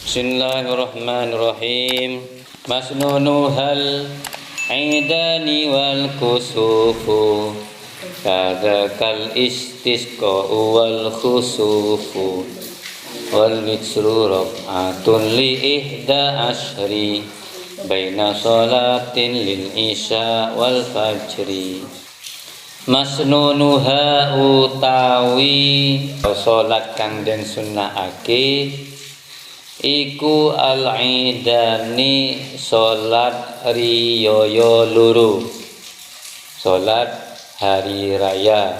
Bismillahirrahmanirrahim. Masnunuhal aidani wal kusufu kadakal istisqa wal khusufu wal witru raq'atun li ihda ashri baina salatin lil isya wal fajri. Masnunuha utawi salat kang den sunnahake iku al-idani salat riyaya loro, salat hari raya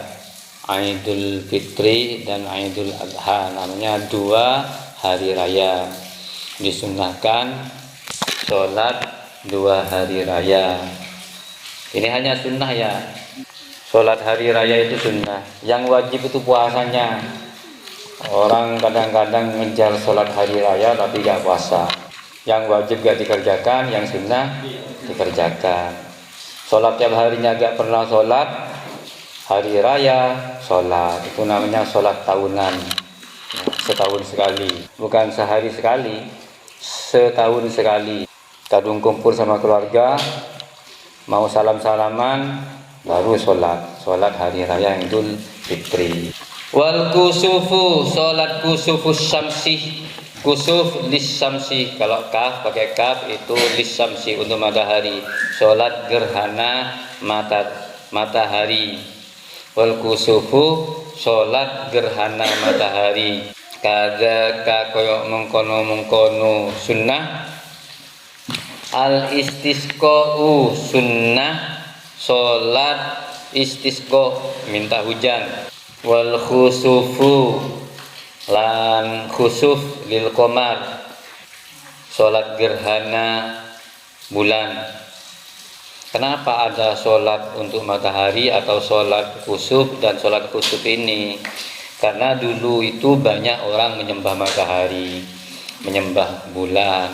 Idul Fitri dan Idul Adha, namanya dua hari raya. Disunnahkan salat dua hari raya. Ini hanya sunnah ya. Salat hari raya itu sunnah. Yang wajib itu puasanya. Orang kadang-kadang ngejar sholat hari raya tapi gak puasa. Yang wajib gak dikerjakan, yang sunnah dikerjakan. Sholat tiap harinya gak pernah sholat, hari raya sholat. Itu namanya sholat tahunan, setahun sekali. Bukan sehari sekali, setahun sekali. Kadung kumpul sama keluarga, mau salam-salaman, baru sholat hari raya Idul Fitri. Wal kusufu, salat kusufus syamsi, kusuf lis syamsi. Kalau kaf pakai kaf itu lis syamsi untuk matahari. Salat gerhana matahari. Wal kusufu, salat gerhana matahari. Kada koyok mengkono sunnah. Al istisqa'u sunnah, salat istisqa minta hujan. Wal khusufu lan khusuf lil qamar, salat gerhana bulan. Kenapa ada salat untuk matahari atau salat khusuf dan salat khusuf ini? Karena dulu itu banyak orang menyembah matahari, menyembah bulan.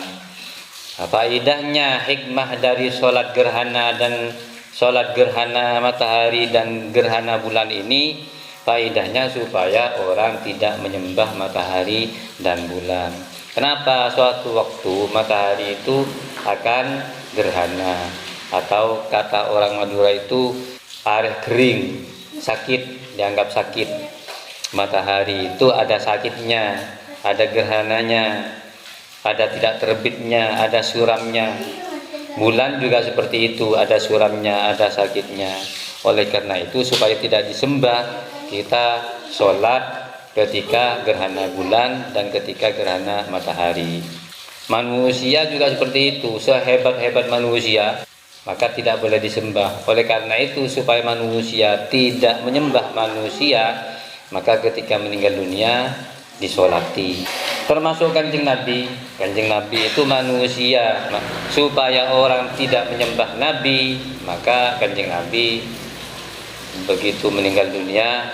Faedahnya, hikmah dari salat gerhana dan salat gerhana matahari dan gerhana bulan ini, faedahnya supaya orang tidak menyembah matahari dan bulan. Kenapa? Suatu waktu matahari itu akan gerhana, atau kata orang Madura itu areh kering, sakit, dianggap sakit. Matahari itu ada sakitnya, ada gerhananya, ada tidak terbitnya, ada suramnya. Bulan juga seperti itu, ada suramnya, ada sakitnya. Oleh karena itu supaya tidak disembah, kita sholat ketika gerhana bulan dan ketika gerhana matahari. Manusia juga seperti itu, sehebat-hebat manusia maka tidak boleh disembah. Oleh karena itu supaya manusia tidak menyembah manusia, maka ketika meninggal dunia disolati. Termasuk Kanjeng Nabi itu manusia. Supaya orang tidak menyembah Nabi, maka Kanjeng Nabi begitu meninggal dunia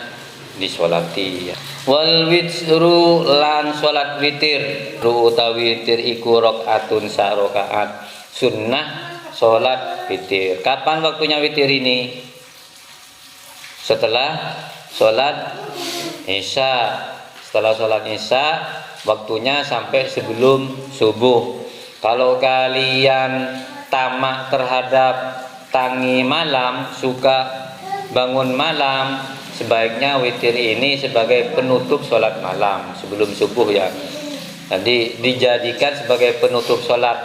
disolati. Wal witru lan salat witir, utawi witir iku rakaatun sa rakaat, sunnah salat witir. Kapan waktunya witir ini? Setelah salat Isya. Setelah salat Isya waktunya sampai sebelum subuh. Kalau kalian tamak terhadap tangi malam, suka bangun malam, sebaiknya witir ini sebagai penutup sholat malam sebelum subuh ya. Jadi dijadikan sebagai penutup sholat.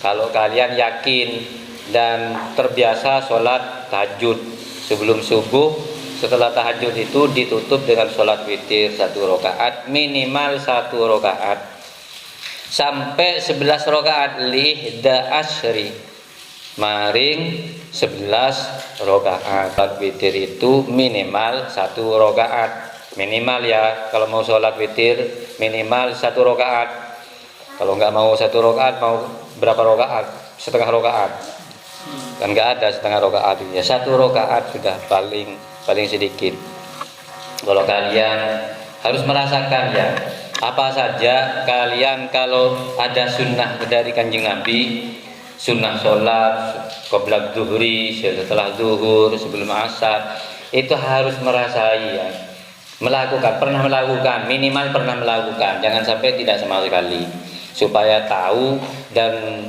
Kalau kalian yakin dan terbiasa sholat tahajud sebelum subuh, setelah tahajud itu ditutup dengan sholat witir 1 rakaat, minimal 1 rakaat sampai 11 rakaat lihda asyri, maring 11 rakaat. Salat witir itu minimal 1 rakaat, minimal ya. Kalau mau sholat witir minimal 1 rakaat. Kalau nggak mau 1 rakaat, mau berapa rakaat? Setengah rakaat. Kan nggak ada setengah rakaat ya. 1 rakaat sudah paling sedikit. Kalau kalian harus merasakan ya, apa saja kalian kalau ada sunnah dari Kanjeng Nabi, sunnah sholat qoblad zuhri, setelah zuhur, sebelum asar, itu harus merasai ya, pernah melakukan, minimal pernah melakukan, jangan sampai tidak sama sekali. supaya tahu dan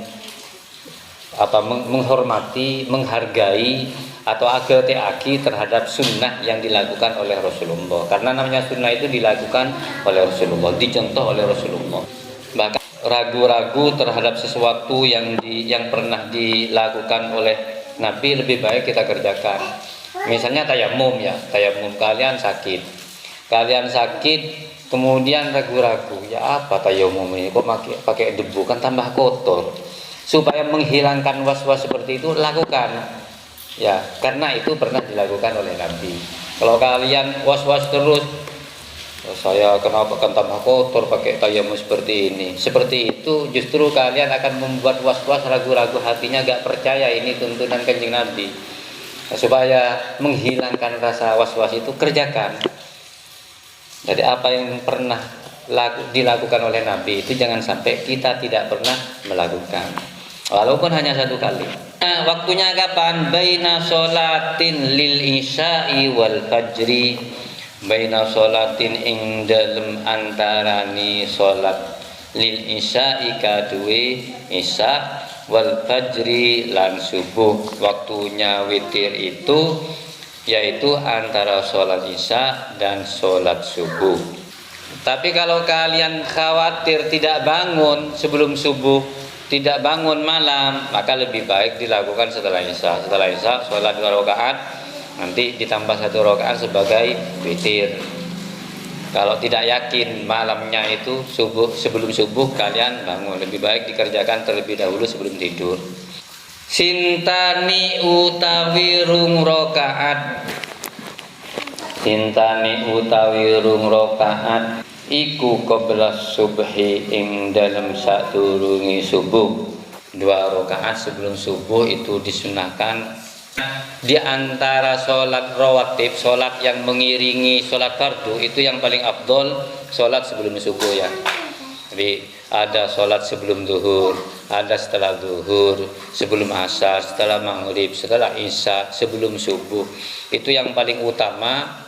menghormati, menghargai atau agati terhadap sunnah yang dilakukan oleh Rasulullah. Karena namanya sunnah itu dilakukan oleh Rasulullah, dicontoh oleh Rasulullah. Bahkan ragu-ragu terhadap sesuatu yang pernah dilakukan oleh Nabi lebih baik kita kerjakan. Misalnya tayamum ya, tayamum kalian sakit, kemudian ragu-ragu, ya apa tayamum ini kok pakai debu, kan tambah kotor. Supaya menghilangkan was-was seperti itu, lakukan ya, karena itu pernah dilakukan oleh Nabi. Kalau kalian was-was terus, saya kenapa kan tambah kotor pakai tayamum seperti ini, seperti itu, justru kalian akan membuat was-was, ragu-ragu hatinya, gak percaya ini tuntunan Kanjeng Nabi. Supaya menghilangkan rasa was-was itu, kerjakan. Jadi apa yang pernah dilakukan oleh Nabi itu jangan sampai kita tidak pernah melakukan, walaupun hanya satu kali. Nah, waktunya kapan? Baina sholatin lil isya'i wal fajri. Baina sholatin ing dalem antarani sholat lil isya'i kaduwe isya wal fajri lan subuh. Waktunya witir itu yaitu antara sholat isya dan sholat subuh. Tapi kalau kalian khawatir tidak bangun sebelum subuh, tidak bangun malam, maka lebih baik dilakukan setelah isya. Setelah isya sholat 2 rakaat, nanti ditambah 1 rakaat sebagai witir. Kalau tidak yakin malamnya itu sebelum subuh kalian bangun, lebih baik dikerjakan terlebih dahulu sebelum tidur. Sintani utawi rung rakaat, sintani utawi rung rakaat iku qabla subhi ing dalem sadurunge subuh. 2 rakaat sebelum subuh itu disunahkan. Di antara sholat rawatib, sholat yang mengiringi sholat fardu, itu yang paling afdol sholat sebelum subuh ya. Jadi ada sholat sebelum zuhur, ada setelah zuhur, sebelum asar, setelah maghrib, setelah isya, sebelum subuh. Itu yang paling utama.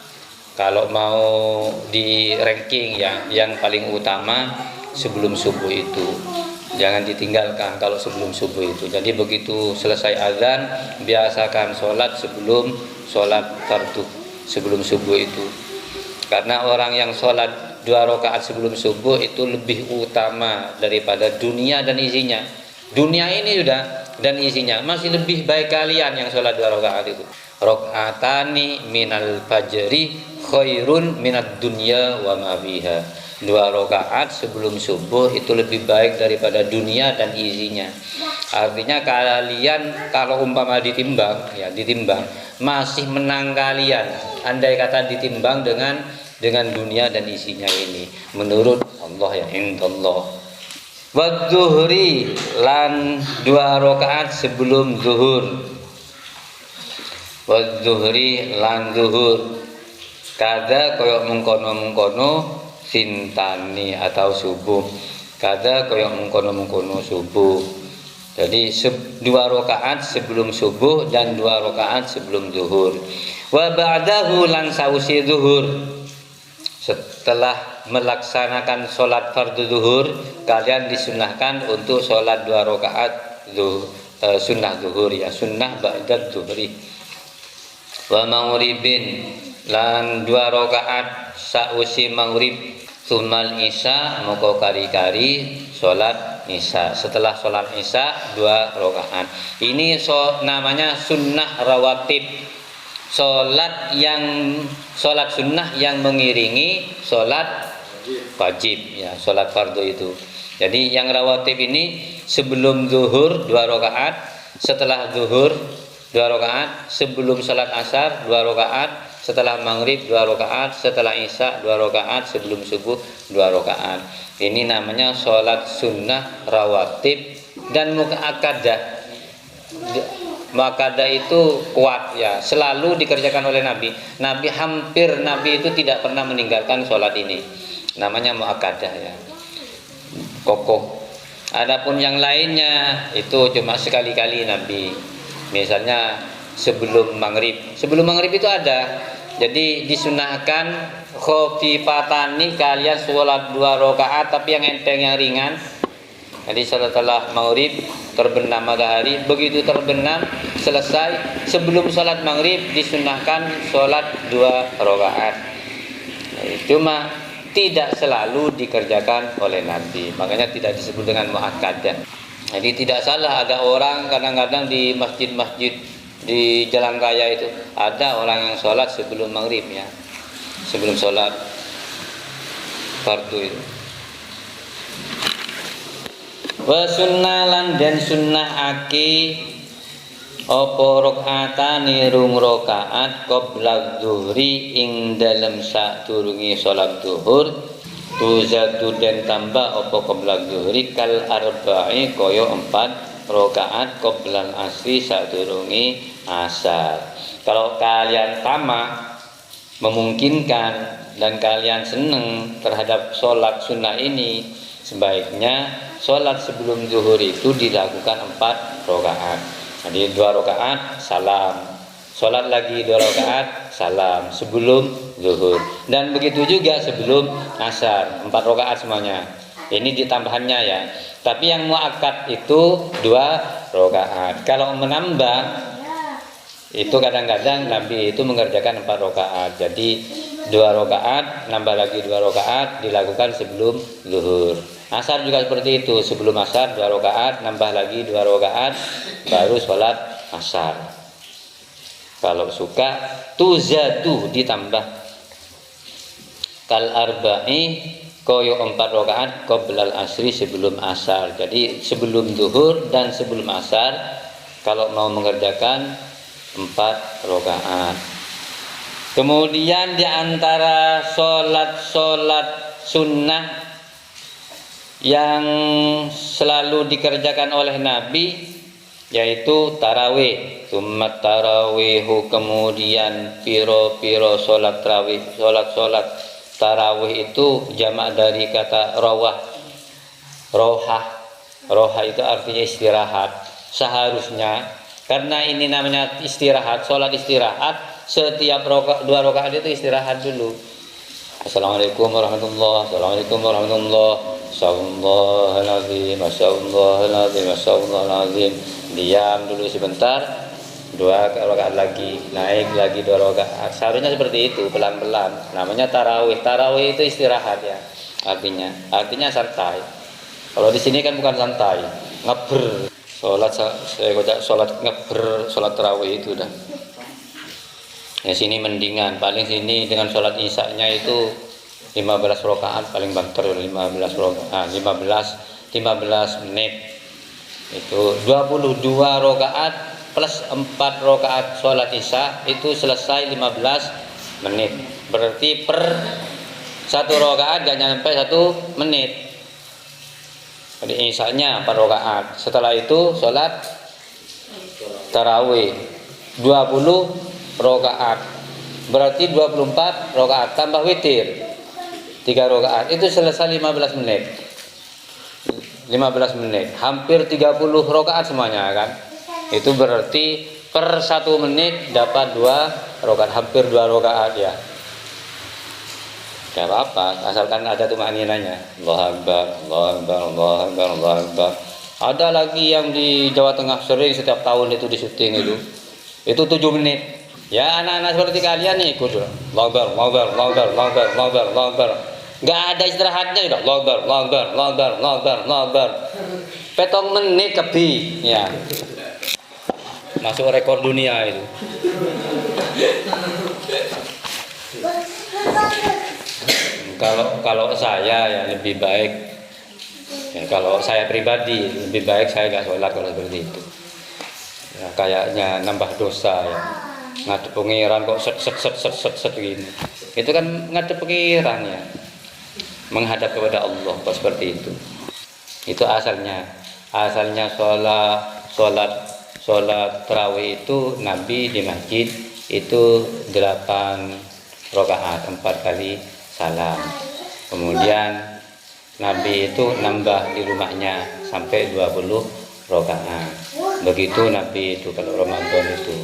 Kalau mau di ranking ya, yang paling utama sebelum subuh itu, jangan ditinggalkan kalau sebelum subuh itu. Jadi begitu selesai azan, biasakan sholat sebelum sholat fardu sebelum subuh itu. Karena orang yang sholat 2 rakaat sebelum subuh itu lebih utama daripada dunia dan isinya. Dunia ini sudah dan isinya, masih lebih baik kalian yang sholat 2 rakaat itu. Rakaatani minal fajri khairun minad dunya wa ma fiha. 2 rakaat sebelum subuh itu lebih baik daripada dunia dan isinya. Artinya kalian kalau umpama ditimbang masih menang kalian, andai kata ditimbang dengan dunia dan isinya ini menurut Allah ya, indallah. Wa zuhri lan 2 rakaat sebelum zuhur. Wa zuhri lan zuhur kada koyo mengkono-mengkono sintani atau subuh, kada koyo mengkono-mengkono subuh. Jadi 2 rakaat sebelum subuh dan 2 rakaat sebelum zuhur. Wa ba'dahu lan sausi zuhur, setelah melaksanakan sholat fardu zuhur, kalian disunahkan untuk sholat 2 rakaat sunnah zuhur ya, sunnah ba'dad zuhri. Wa maghribin lan 2 rakaat sausi maghrib, sumal isya moko kari-kari sholat isya. Setelah sholat isya 2 rakaat. Ini namanya sunnah rawatib, sholat sunnah yang mengiringi sholat wajib ya, sholat fardu itu. Jadi yang rawatib ini sebelum zuhur 2 rakaat, setelah zuhur 2 rakaat, sebelum sholat asar 2 rakaat, setelah maghrib 2 rakaat, setelah isya 2 rakaat, sebelum subuh 2 rakaat. Ini namanya sholat sunnah rawatib dan muakkadah. Muakkadah itu kuat ya, selalu dikerjakan oleh Nabi. Nabi itu tidak pernah meninggalkan sholat ini. Namanya muakkadah ya, kokoh. Adapun yang lainnya itu cuma sekali-kali Nabi. Misalnya sebelum maghrib itu ada. Jadi disunahkan khofifatani, kalian sholat 2 rakaat tapi yang enteng, yang ringan. Jadi setelah maghrib terbenam matahari, begitu terbenam selesai, sebelum sholat maghrib disunahkan sholat 2 rakaat. Cuma tidak selalu dikerjakan oleh Nabi, makanya tidak disebut dengan muakkadah. Jadi tidak salah ada orang kadang-kadang di masjid-masjid di jalan raya itu ada orang yang sholat sebelum maghrib ya, sebelum sholat fardu itu. Wa sunnalan dan sunnahake apa rakaatane rung rakaat qabla dzuhri ing dalem sadurunge salat zuhur tuzatu den tambah apa qabla dzuhri kal arba'i kaya 4 rakaat qabla asri sadurunge asar. Kalau kalian tamak memungkinkan dan kalian senang terhadap sholat sunnah ini, sebaiknya sholat sebelum zuhur itu dilakukan 4 rakaat. Jadi 2 rakaat salam, sholat lagi 2 rakaat salam sebelum zuhur, dan begitu juga sebelum asar 4 rakaat semuanya. Ini ditambahannya ya. Tapi yang muakkad itu 2 rakaat. Kalau menambah itu kadang-kadang Nabi itu mengerjakan 4 rakaat. Jadi 2 rakaat nambah lagi 2 rakaat dilakukan sebelum zuhur. Asar juga seperti itu, sebelum asar 2 rakaat nambah lagi 2 rakaat baru sholat asar. Kalau suka tuzatu ditambah kal arba'i koyo 4 rakaat qoblal asri sebelum asar. Jadi sebelum zuhur dan sebelum asar kalau mau mengerjakan 4 rakaat. Kemudian di antara sholat sunnah yang selalu dikerjakan oleh Nabi yaitu tarawih. Summat tarawihu, kemudian piro sholat tarawih. Sholat tarawih itu jamak dari kata rawah. Roha itu artinya istirahat. Seharusnya karena ini namanya istirahat, sholat istirahat, setiap 2 rakaat itu istirahat dulu. Assalamualaikum warahmatullahi wabarakatuh. Assalamualaikum warahmatullahi wabarakatuh. Astagfirullahaladzim, astagfirullahaladzim, astagfirullahaladzim. Diam dulu sebentar, 2 rakaat lagi, naik lagi 2 rakaat. Seharusnya seperti itu, pelan-pelan. Namanya tarawih. Tarawih itu istirahat ya. Artinya santai. Kalau di sini kan bukan santai, ngeber. Sholat ngeber, sholat tarawih itu dah. Ya sini mendingan, paling sini dengan sholat isya-nya itu 15 rakaat paling banter, 15 menit. Itu 22 rakaat plus 4 rakaat sholat isya itu selesai 15 menit. Berarti per 1 rakaat gak nyampe 1 menit. Jadi isya-nya 4 rakaat. Setelah itu sholat tarawih 20 rakaat. Berarti 24 rakaat tambah witir 3 rakaat itu selesai 15 menit. 15 menit, hampir 30 rakaat semuanya kan. Itu berarti per 1 menit dapat 2 rakaat, hampir 2 rakaat ya. Gak apa-apa, asalkan ada tumaninanya. Allahu Akbar, Allahu Akbar, Allahu Akbar, Allahu Akbar. Ada lagi yang di Jawa Tengah sering setiap tahun itu di syuting itu 7 menit. Ya anak-anak seperti kalian nih ikut Allahu Akbar, Allahu Akbar, Allahu Akbar, Allahu Akbar, Allahu Akbar, Allahu Akbar. Gak ada istirahatnya udah Allahu Akbar, Allahu Akbar, Allahu Akbar, Allahu Akbar, Allahu Akbar. Petong menit kebi ya. Masuk rekor dunia itu. Kalau saya ya lebih baik ya, kalau saya pribadi lebih baik saya gak sholat kalau seperti itu ya, kayaknya nambah dosa ya, ngadep pengiran kok set gini, itu kan ngadep pengiran ya, menghadap kepada Allah kok seperti itu asalnya sholat tarawih itu Nabi di masjid itu 8 rakaat 4 kali salam. Kemudian Nabi itu nambah di rumahnya sampai 20 rakaat. Begitu Nabi itu kalau Ramadan itu.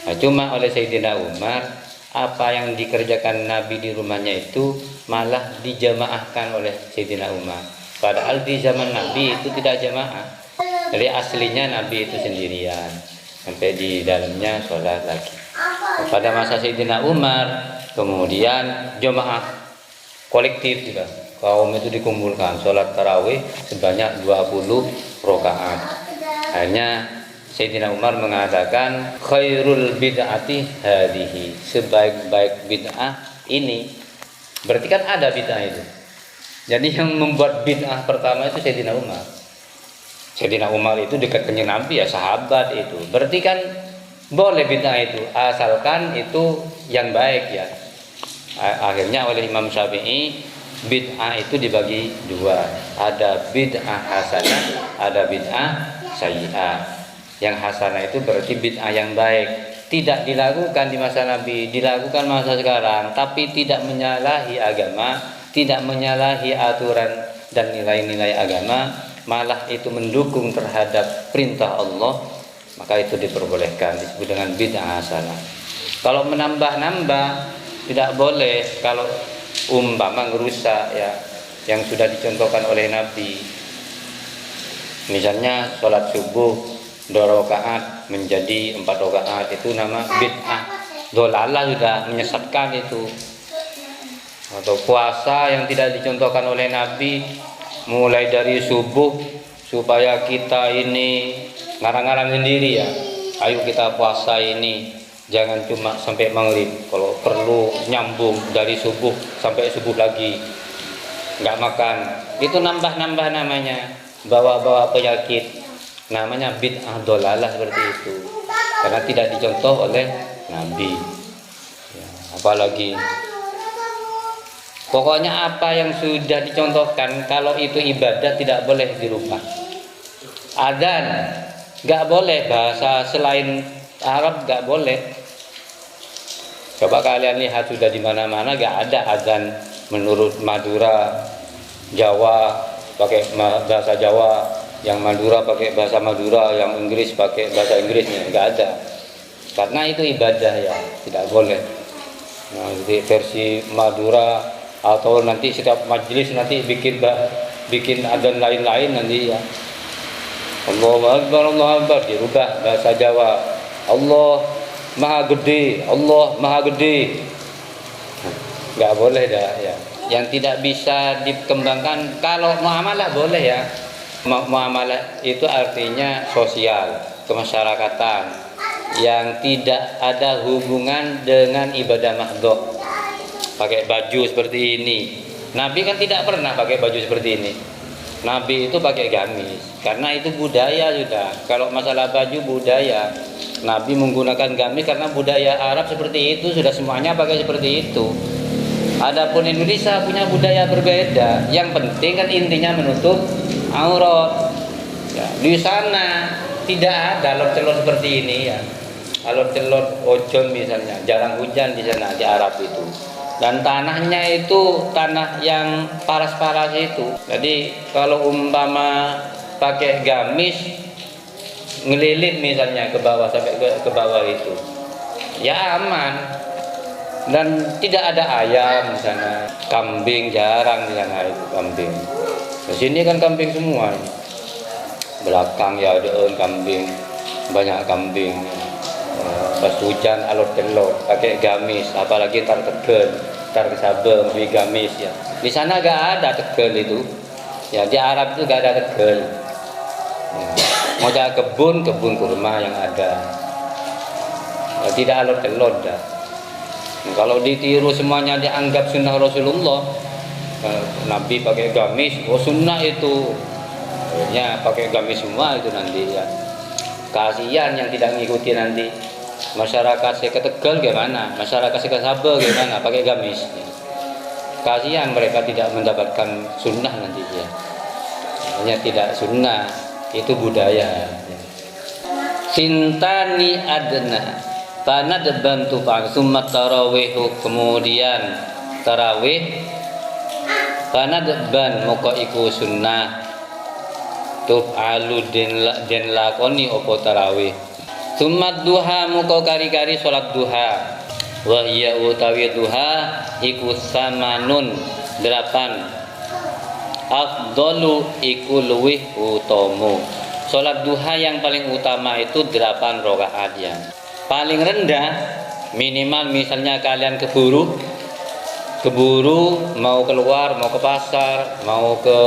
Nah, cuma oleh Sayyidina Umar apa yang dikerjakan Nabi di rumahnya itu malah dijamaahkan oleh Sayyidina Umar. Padahal di zaman Nabi itu tidak jamaah. Jadi aslinya Nabi itu sendirian, sampai di dalamnya sholat lagi. Pada masa Sayyidina Umar kemudian jamaah kolektif juga, kaum itu dikumpulkan sholat tarawih sebanyak 20 rakaat. Hanya Sayyidina Umar mengatakan khairul bid'ati hadhihi, sebaik-baik bid'ah ini. Berarti kan ada bid'ah itu. Jadi yang membuat bid'ah pertama itu Sayyidina Umar. Sayyidina Umar itu dekat dengan Nabi ya, sahabat itu. Berarti kan boleh bid'ah itu, asalkan itu yang baik ya. Akhirnya oleh Imam Syafi'i bid'ah itu dibagi dua. Ada bid'ah hasanah, ada bid'ah sayyi'ah. Yang hasanah itu berarti bid'ah yang baik, tidak dilakukan di masa Nabi, dilakukan masa sekarang, tapi tidak menyalahi agama, tidak menyalahi aturan dan nilai-nilai agama, malah itu mendukung terhadap perintah Allah, maka itu diperbolehkan, disebut dengan bid'ah hasanah. Kalau menambah-nambah tidak boleh. Kalau umpama ngerusak ya yang sudah dicontohkan oleh Nabi, misalnya sholat subuh 2 rakaat menjadi 4 rakaat, itu nama bid'ah dhalalah, sudah menyesatkan itu. Atau puasa yang tidak dicontohkan oleh Nabi, mulai dari subuh supaya kita ini ngarang-ngarang sendiri ya, ayo kita puasa ini jangan cuma sampai maghrib, kalau perlu nyambung dari subuh sampai subuh lagi nggak makan, itu nambah-nambah namanya, bawa-bawa penyakit, namanya bid'ah dhalalah seperti itu, karena tidak dicontoh oleh Nabi ya. Apalagi pokoknya apa yang sudah dicontohkan, kalau itu ibadah tidak boleh dirubah. Adzan nggak boleh, bahasa selain Arab nggak boleh. Coba kalian lihat, sudah di mana-mana nggak ada adzan menurut Madura, Jawa pakai bahasa Jawa, yang Madura pakai bahasa Madura, yang Inggris pakai bahasa Inggrisnya, nggak ada. Karena itu ibadah ya, tidak boleh. Nah, jadi versi Madura, atau nanti setiap majelis nanti bikin adzan lain-lain nanti ya. Allahu Akbar, Allahu Akbar, dirubah bahasa Jawa. Allah Maha Gede, Allah Maha Gede. Nggak boleh dah ya. Yang tidak bisa dikembangkan, kalau muamalah boleh ya. Muamalah itu artinya sosial, kemasyarakatan, yang tidak ada hubungan dengan ibadah mahdhah. Pakai baju seperti ini, Nabi kan tidak pernah pakai baju seperti ini. Nabi itu pakai gamis, karena itu budaya sudah. Kalau masalah baju budaya, Nabi menggunakan gamis karena budaya Arab seperti itu, sudah semuanya pakai seperti itu. Adapun Indonesia punya budaya berbeda. Yang penting kan intinya menutup aurat. Ya, di sana tidak ada alot-telot seperti ini ya. Alot-telot ojon misalnya, jarang hujan di sana di Arab itu. Dan tanahnya itu tanah yang paras-paras itu. Jadi kalau umpama pakai gamis ngelilit misalnya ke bawah sampai ke bawah itu, ya aman. Dan tidak ada ayam di sana, kambing jarang di sana itu kambing. Di sini kan kambing semua. Belakang ya ada kambing, banyak kambing. Pas hujan alot-telot pakai gamis, apalagi tar tegel, tar sabeng di gamis ya. Di sana gak ada tegel itu ya, di Arab itu gak ada tegel ya. Mau cari kebun kurma yang ada ya, tidak alot-telot dah. Kalau ditiru semuanya dianggap sunnah Rasulullah, Nabi pakai gamis, oh sunnah itu ya, pakai gamis semua itu nanti ya. Kasihan yang tidak mengikuti nanti. Masyarakat saya ke Tegal gimana? Masyarakat saya ke Sabah gimana? Pakai gamis. Kasihan mereka tidak mendapatkan sunnah nanti ya. Hanya tidak sunnah, itu budaya. Sintani adna, tanah bantu pak sumat tarawih, kemudian tarawih, tanah deban muka iku sunnah, tub alu den lakoni opo tarawih. Sumat duha muka kari-kari sholat duha, wahya utawi duha iku samanun 8 afdalu iku luwih utama. Salat duha yang paling utama itu 8 rakaat ya. Paling rendah minimal misalnya kalian keburu mau keluar, mau ke pasar, mau ke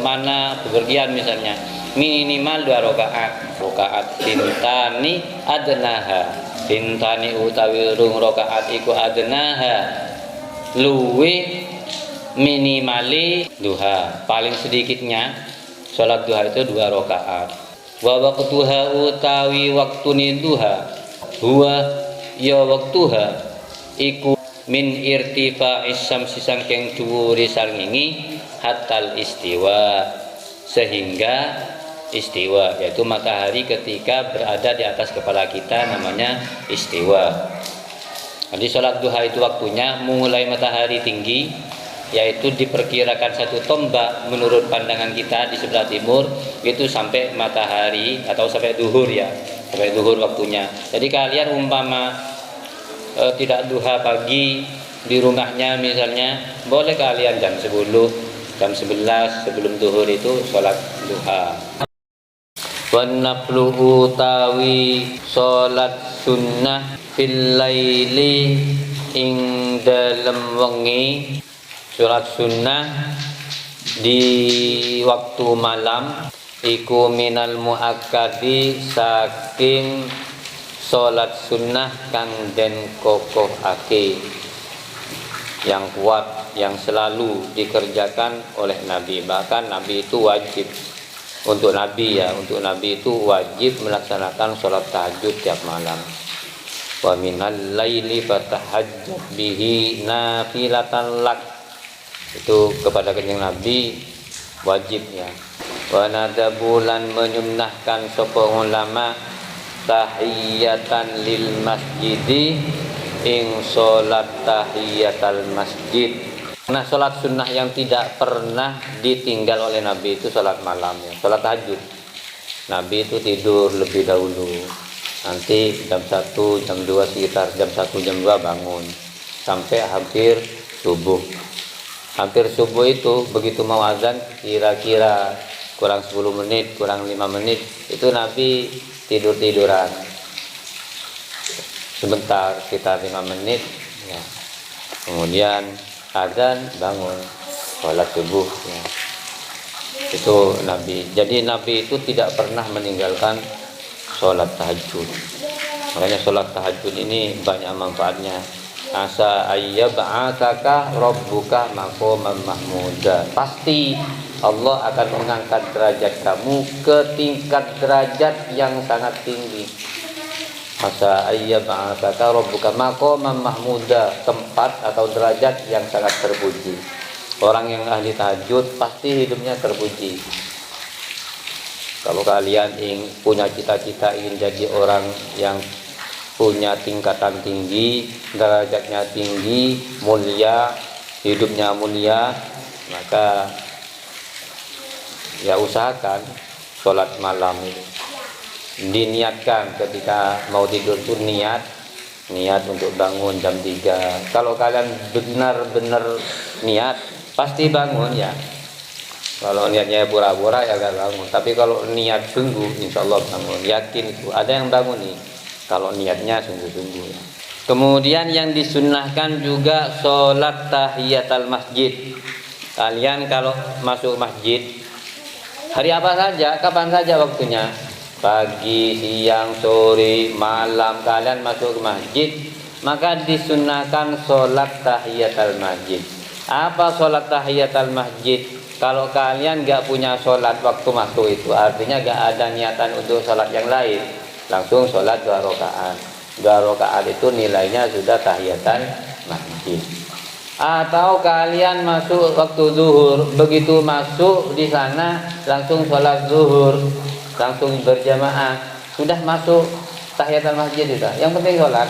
mana bepergian misalnya, minimal 2 rakaat bintani adnaha, bintani utawi rung rakaat iku adnaha luwe minimali duha, paling sedikitnya sholat duha itu 2 rakaat. Wa waqtuha utawi waktune duha huwa ya waktuha iku min irtifa'is syamsi saking dhuwure srengenge hatal istiwa, sehingga istiwa yaitu matahari ketika berada di atas kepala kita namanya istiwa. Jadi sholat duha itu waktunya mulai matahari tinggi, yaitu diperkirakan 1 tombak menurut pandangan kita di sebelah timur itu sampai matahari atau sampai duhur ya, sampai duhur waktunya. Jadi kalian umpama tidak duha pagi di rumahnya misalnya, boleh kalian jam 10, jam 11 sebelum duhur itu sholat duha. Wan naflu utawi sholat sunnah fil laili ing dalem wengi, sholat sunnah di waktu malam iku minal muakkadi saking sholat sunnah kang den kokohake, yang kuat, yang selalu dikerjakan oleh Nabi. Bahkan Nabi itu wajib untuk Nabi ya, untuk Nabi itu wajib melaksanakan sholat tahajud tiap malam. Wa minal laili fatahajjat bihi nafilatan lak, itu kepada kanjeng Nabi wajib ya. Wa nadabulan menyunnahkan sapa ulama tahiyatan lil masjidi ing salat tahiyatal masjid. Nah, salat sunnah yang tidak pernah ditinggal oleh Nabi itu salat malam ya, salat tahajud. Nabi itu tidur lebih dahulu, nanti jam 1, jam 2, sekitar jam 1, jam 2 bangun sampai hampir subuh. Hampir subuh itu begitu mau azan kira-kira kurang 10 menit, kurang 5 menit itu Nabi tidur-tiduran sebentar, sekitar 5 menit ya. Kemudian azan bangun sholat subuh ya. Itu Nabi. Jadi Nabi itu tidak pernah meninggalkan sholat tahajud. Makanya sholat tahajud ini banyak manfaatnya. Asa ayyab'ataka rabbuka maqaman mahmuda, pasti Allah akan mengangkat derajat kamu ke tingkat derajat yang sangat tinggi. Asa ayyab'ataka rabbuka maqaman mahmuda, tempat atau derajat yang sangat terpuji. Orang yang ahli tahajud pasti hidupnya terpuji. Kalau kalian punya cita-cita ingin jadi orang yang punya tingkatan tinggi, derajatnya tinggi, mulia, hidupnya mulia, maka ya usahakan sholat malam itu diniatkan ketika mau tidur itu niat untuk bangun jam 3. Kalau kalian benar-benar niat pasti bangun ya. Kalau niatnya pura-pura ya gak bangun. Tapi kalau niat sungguh insya Allah bangun, yakin itu. Ada yang bangun nih kalau niatnya sungguh-sungguh. Kemudian yang disunnahkan juga sholat tahiyatul masjid. Kalian kalau masuk masjid hari apa saja, kapan saja waktunya, pagi, siang, sore, malam, kalian masuk ke masjid, maka disunnahkan sholat tahiyatul masjid. Apa sholat tahiyatul masjid? Kalau kalian gak punya sholat waktu masuk itu, artinya gak ada niatan untuk sholat yang lain, langsung sholat 2 rakaat. 2 rakaat itu nilainya sudah tahiyatul masjid. Atau kalian masuk waktu zuhur, begitu masuk di sana langsung sholat zuhur, langsung berjamaah, sudah masuk tahiyatul masjid sudah. Yang penting sholat.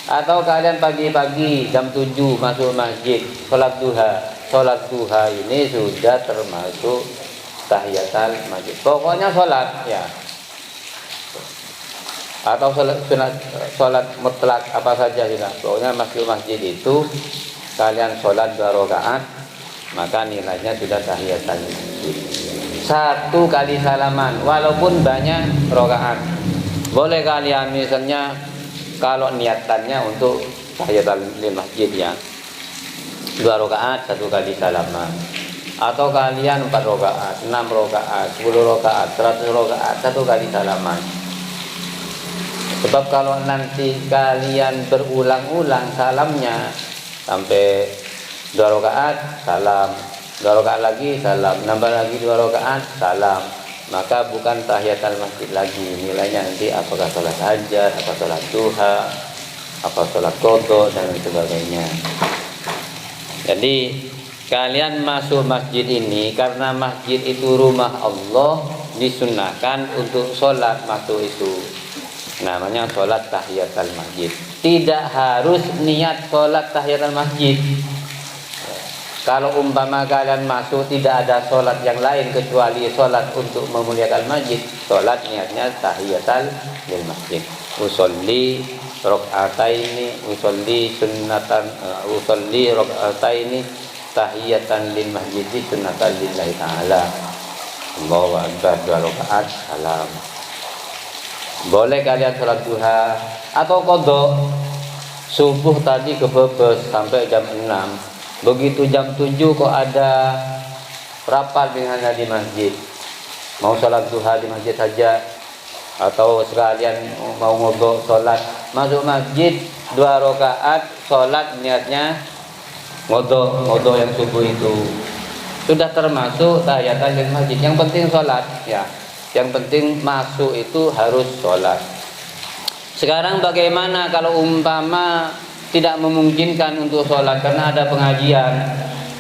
Atau kalian pagi-pagi jam 7 masuk masjid, sholat duha. Sholat duha ini sudah termasuk tahiyatul masjid. Pokoknya sholat ya. Atau sholat mutlak apa saja sudah. Pokoknya masuk masjid itu kalian sholat 2 rakaat maka nilainya sudah tahiyatul masjid. 1 kali salaman walaupun banyak rakaat. Boleh kalian misalnya kalau niatannya untuk tahiyatul masjid ya, 2 rakaat 1 kali salaman, atau kalian 4 rakaat, 6 rakaat, 10 rakaat, 100 rakaat 1 kali salaman. Sebab kalau nanti kalian berulang-ulang salamnya sampai 2 rakaat salam, 2 rakaat lagi salam, nambah lagi 2 rakaat salam, maka bukan tahiyatul masjid lagi. Nilainya nanti apakah sholat hajat, apa sholat duha, apa sholat qadha dan sebagainya. Jadi kalian masuk masjid ini karena masjid itu rumah Allah, disunahkan untuk sholat masuk itu. Namanya sholat tahiyatul masjid. Tidak harus niat sholat tahiyatul masjid. Kalau umpama kalian masuk tidak ada sholat yang lain kecuali sholat untuk memuliakan masjid, sholat niatnya tahiyatul masjid. Usolli rakaataini, usolli sunnatan, usolli rakaataini tahiyatan lil masjid sunnatan lillahi ta'ala. Allahu akbar 2 rakaat salam. Boleh kalian sholat duha atau qadha. Subuh tadi kebebes sampai jam 6. Begitu jam 7 kok ada rapat dengan di masjid. Mau sholat duha di masjid saja, atau sekalian mau qadha sholat, masuk masjid 2 rakaat sholat niatnya qadha yang subuh itu sudah termasuk tahiyatul masjid. Yang penting sholat ya. Yang penting masuk itu harus sholat. Sekarang bagaimana kalau umpama tidak memungkinkan untuk sholat karena ada pengajian?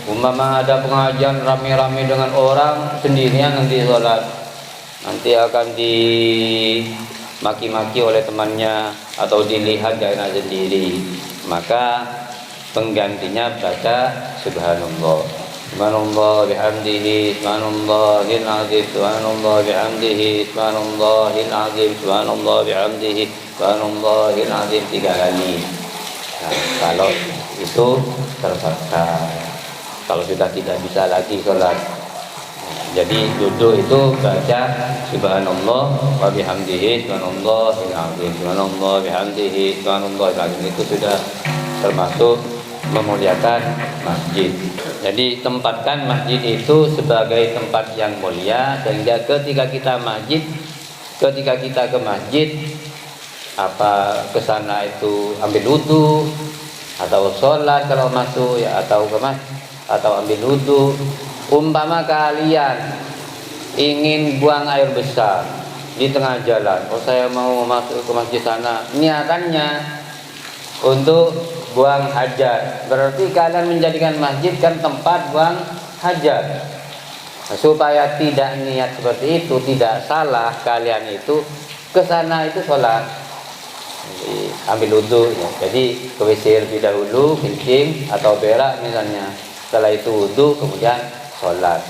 Umpama ada pengajian rame-rame dengan orang, sendirian nanti sholat, nanti akan dimaki-maki oleh temannya atau dilihat gak enak sendiri. Maka penggantinya baca subhanallah, subhanallah bihamdihi, subhanallahil azim, subhanallah bihamdihi, subhanallahil azim, subhanallah bihamdihi, subhanallahil azim 3 kali. Nah, kalau itu terpaksa, kalau sudah tidak bisa lagi sholat, jadi duduk itu baca subhanallah wa bihamdihi, subhanallahil azim, subhanallah bihamdihi, subhanallahil azim, itu sudah termasuk memuliakan masjid. Jadi tempatkan masjid itu sebagai tempat yang mulia, sehingga ketika kita ke masjid, apa kesana itu ambil wudu atau sholat kalau masuk ya, atau ambil wudu. Umpama kalian ingin buang air besar di tengah jalan, oh saya mau masuk ke masjid sana, niatannya untuk buang hajat, berarti kalian menjadikan masjid kan tempat buang hajat. Nah, supaya tidak niat seperti itu, tidak salah, kalian itu ke sana itu sholat. Jadi, ambil wudu ya. Jadi ke WC lebih dahulu, kencing atau berak misalnya. Setelah itu wudu, kemudian sholat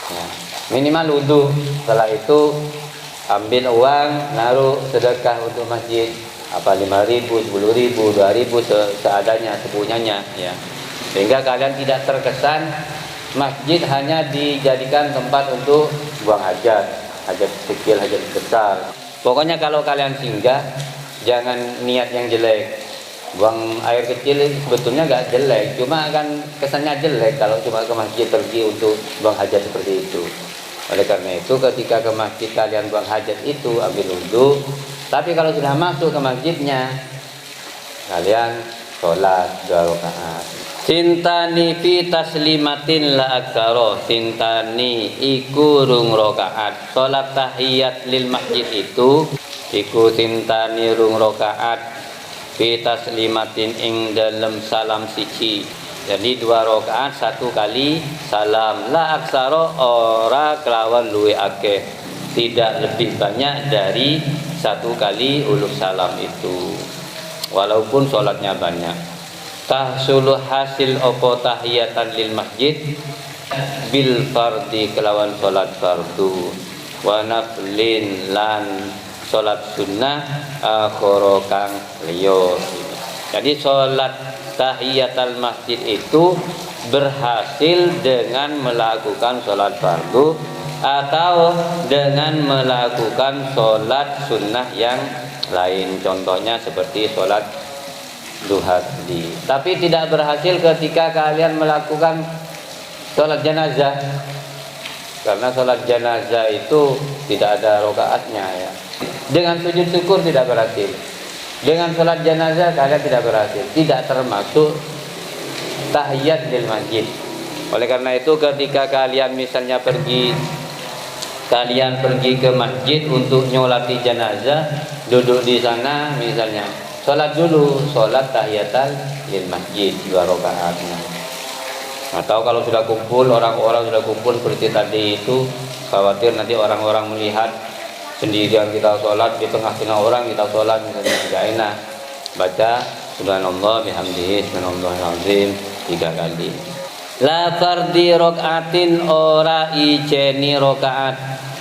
ya. Minimal wudu. Setelah itu ambil uang, naruh sedekah untuk masjid, apa 5.000, 10.000, 2.000 seadanya, sepunyanya ya. Sehingga kalian tidak terkesan masjid hanya dijadikan tempat untuk buang hajat, hajat kecil, hajat besar. Pokoknya kalau kalian singgah, jangan niat yang jelek. Buang air kecil sebetulnya gak jelek, cuma kan kesannya jelek kalau cuma ke masjid pergi untuk buang hajat seperti itu. Oleh karena itu ketika ke masjid kalian buang hajat itu ambil wudu. Tapi kalau sudah masuk ke masjidnya, kalian sholat 2 rakaat. Sintani fi taslimatin la aktsara. Sintani iku rung rakaat. Sholat tahiyat lil masjid itu iku sintani rung rakaat fi taslimatin ing dalam salam siji. Jadi 2 rakaat 1 kali salam. La aktsara ora kelawan luwe akeh, tidak lebih banyak dari 1 kali uluk salam itu, walaupun sholatnya banyak. Tahsulu hasil opo tahiyatan lil masjid bil fardi kelawan sholat fardu, wa naflin lan sholat sunnah akhara kang liya. Jadi sholat tahiyatul masjid itu berhasil dengan melakukan sholat fardu atau dengan melakukan sholat sunnah yang lain, contohnya seperti sholat duha tadi. Tapi tidak berhasil ketika kalian melakukan sholat jenazah, karena sholat jenazah itu tidak ada rokaatnya ya. Dengan sujud syukur tidak berhasil. Dengan sholat jenazah kalian tidak berhasil, tidak termasuk tahiyat lil masjid. Oleh karena itu ketika kalian misalnya pergi ke masjid untuk nyolati jenazah, duduk di sana misalnya, sholat dulu, sholat tahiyatul lil masjid 2 rakaat. Atau kalau sudah kumpul, orang-orang sudah kumpul seperti tadi itu, khawatir nanti orang-orang melihat sendirian kita sholat, di tengah-tengah orang kita sholat, misalnya tidak enak, baca subhanallah bihamdihi subhanallahil azim 3 kali. La fardi rokaatin ora ijeni rokaat.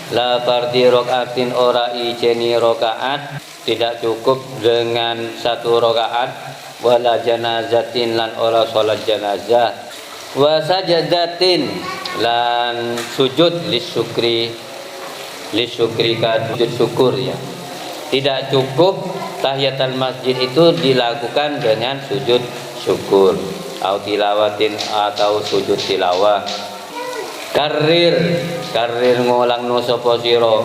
La fardi rokaatin ora ijeni rokaat. Tidak cukup dengan 1 rokaat. Wala janazatin lan ora sholat jenazah. Wa sajadatin lan sujud lisyukri ka sujud syukur ya. Tidak cukup tahiyatul masjid itu dilakukan dengan sujud syukur atau tilawatin atau sujud tilawah. Karir ngulang no sapa sira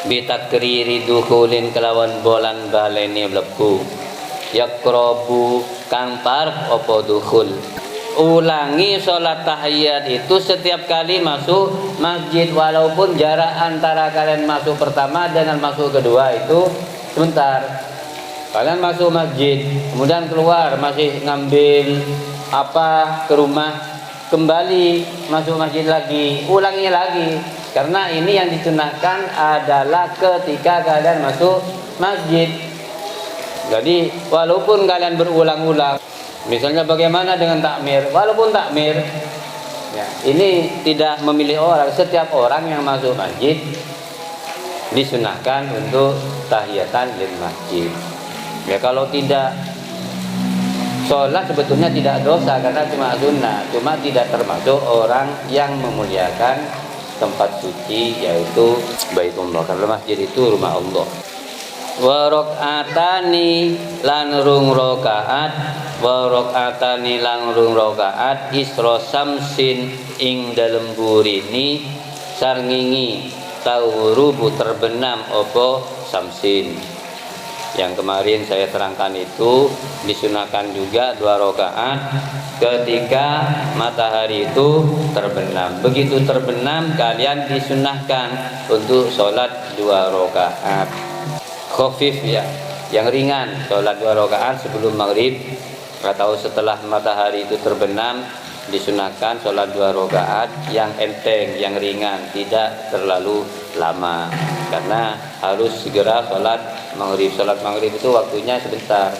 bitakriri dukhulin kelawan bolan baleni mlebu. Yaqrabu kang parep apa dukhul. Ulangi sholat tahiyat itu setiap kali masuk masjid, walaupun jarak antara kalian masuk pertama dengan masuk kedua itu sebentar. Kalian masuk masjid, kemudian keluar masih ngambil apa ke rumah, kembali masuk masjid lagi, ulangi lagi. Karena ini yang disunahkan adalah ketika kalian masuk masjid. Jadi walaupun kalian berulang-ulang, misalnya bagaimana dengan takmir? Walaupun takmir ya, ini tidak memilih orang, setiap orang yang masuk masjid disunahkan untuk tahiyatan lil masjid. Ya kalau tidak sholat sebetulnya tidak dosa karena cuma sunnah, cuma tidak termasuk orang yang memuliakan tempat suci yaitu Baitullah, karena masjid itu rumah Allah. Wa rakaatani lan rung rakaat, wa rakaatani lan rung rakaat isra samsin ing dalem burini sarngingi taurubu terbenam opo samsin. Yang kemarin saya terangkan itu disunahkan juga 2 rakaat ketika matahari itu terbenam. Begitu terbenam kalian disunahkan untuk sholat 2 rakaat khafif ya, yang ringan, sholat 2 rakaat sebelum maghrib atau setelah matahari itu terbenam. Disunahkan sholat 2 rakaat yang enteng, yang ringan, tidak terlalu lama, karena harus segera sholat maghrib. Sholat maghrib itu waktunya sebentar.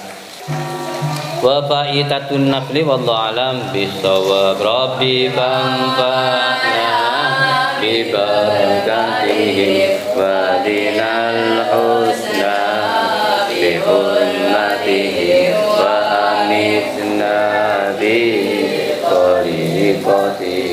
Wa fa'itatun nafli wallahu alam bisawab. Rabbi fanfa'na bi barakatihi wa dinal husna bi hurmatihi wa amitna bi tariqatihi